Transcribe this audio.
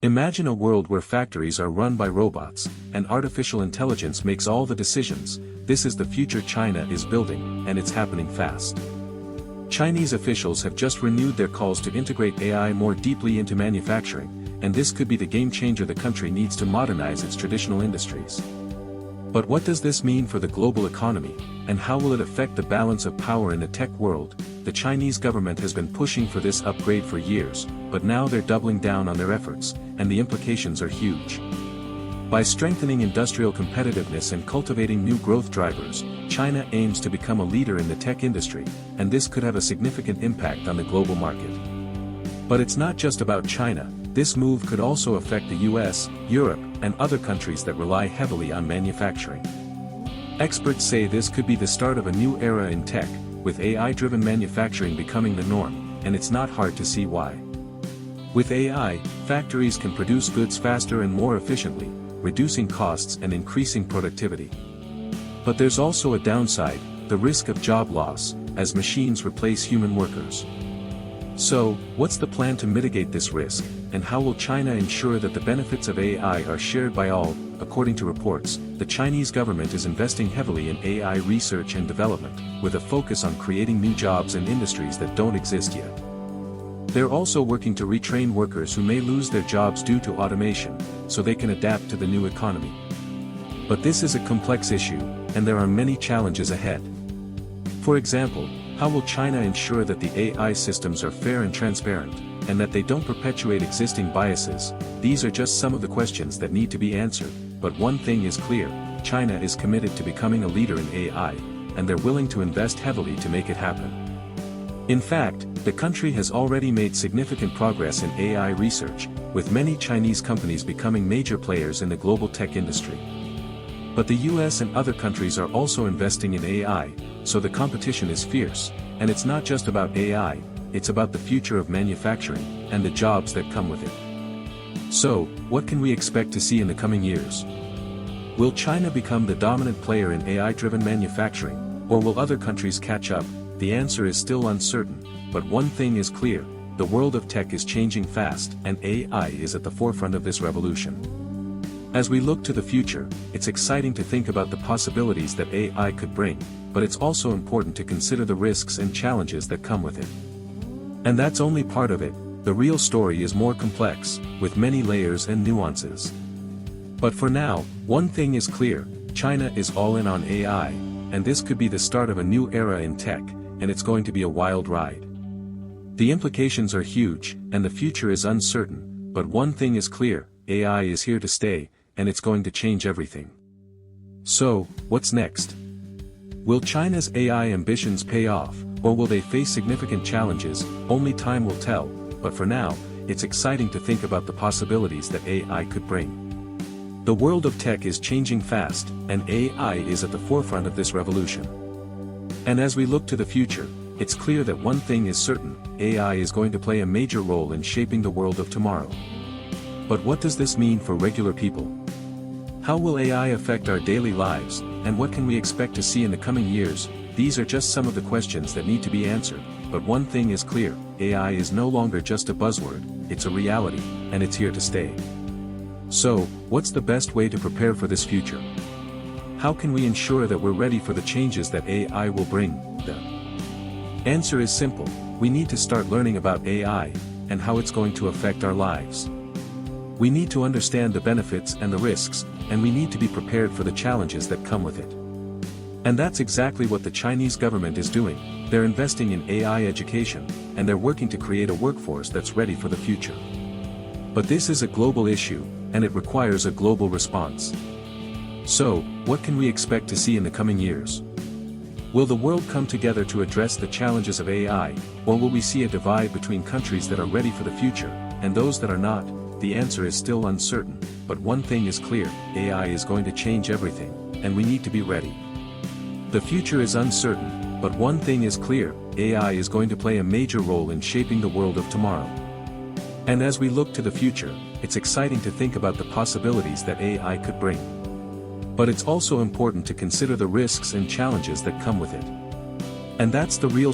Imagine a world where factories are run by robots, and artificial intelligence makes all the decisions. This is the future China is building, and it's happening fast. Chinese officials have just renewed their calls to integrate AI more deeply into manufacturing, and this could be the game changer the country needs to modernize its traditional industries. But what does this mean for the global economy, and how will it affect the balance of power in the tech world? The Chinese government has been pushing for this upgrade for years, but now they're doubling down on their efforts, and the implications are huge. By strengthening industrial competitiveness and cultivating new growth drivers, China aims to become a leader in the tech industry, and this could have a significant impact on the global market. But it's not just about China. This move could also affect the US, Europe, and other countries that rely heavily on manufacturing. Experts say this could be the start of a new era in tech, with AI-driven manufacturing becoming the norm, and it's not hard to see why. With AI, factories can produce goods faster and more efficiently, reducing costs and increasing productivity. But there's also a downside, the risk of job loss, as machines replace human workers. So, what's the plan to mitigate this risk, and how will China ensure that the benefits of AI are shared by all? According to reports, the Chinese government is investing heavily in AI research and development, with a focus on creating new jobs and industries that don't exist yet. They're also working to retrain workers who may lose their jobs due to automation, so they can adapt to the new economy. But this is a complex issue, and there are many challenges ahead. For example, how will China ensure that the AI systems are fair and transparent, and that they don't perpetuate existing biases? These are just some of the questions that need to be answered, but one thing is clear: China is committed to becoming a leader in AI, and they're willing to invest heavily to make it happen. In fact, the country has already made significant progress in AI research, with many Chinese companies becoming major players in the global tech industry. But the US and other countries are also investing in AI, so the competition is fierce, and it's not just about AI, it's about the future of manufacturing, and the jobs that come with it. So, what can we expect to see in the coming years? Will China become the dominant player in AI-driven manufacturing, or will other countries catch up? The answer is still uncertain, but one thing is clear: the world of tech is changing fast, and AI is at the forefront of this revolution. As we look to the future, it's exciting to think about the possibilities that AI could bring, but it's also important to consider the risks and challenges that come with it. And that's only part of it. The real story is more complex, with many layers and nuances. But for now, one thing is clear: China is all in on AI, and this could be the start of a new era in tech, and it's going to be a wild ride. The implications are huge, and the future is uncertain, but one thing is clear: AI is here to stay, and it's going to change everything. So, what's next? Will China's AI ambitions pay off, or will they face significant challenges? Only time will tell, but for now, it's exciting to think about the possibilities that AI could bring. The world of tech is changing fast, and AI is at the forefront of this revolution. And as we look to the future, it's clear that one thing is certain: AI is going to play a major role in shaping the world of tomorrow. But what does this mean for regular people? How will AI affect our daily lives, and what can we expect to see in the coming years? These are just some of the questions that need to be answered, but one thing is clear: AI is no longer just a buzzword, it's a reality, and it's here to stay. So, what's the best way to prepare for this future? How can we ensure that we're ready for the changes that AI will bring? The answer is simple: we need to start learning about AI, and how it's going to affect our lives. We need to understand the benefits and the risks, and we need to be prepared for the challenges that come with it. And that's exactly what the Chinese government is doing. They're investing in AI education, and they're working to create a workforce that's ready for the future. But this is a global issue, and it requires a global response. So, what can we expect to see in the coming years? Will the world come together to address the challenges of AI, or will we see a divide between countries that are ready for the future, and those that are not? The answer is still uncertain, but one thing is clear: AI is going to change everything, and we need to be ready. The future is uncertain, but one thing is clear: AI is going to play a major role in shaping the world of tomorrow. And as we look to the future, it's exciting to think about the possibilities that AI could bring. But it's also important to consider the risks and challenges that come with it. And that's the real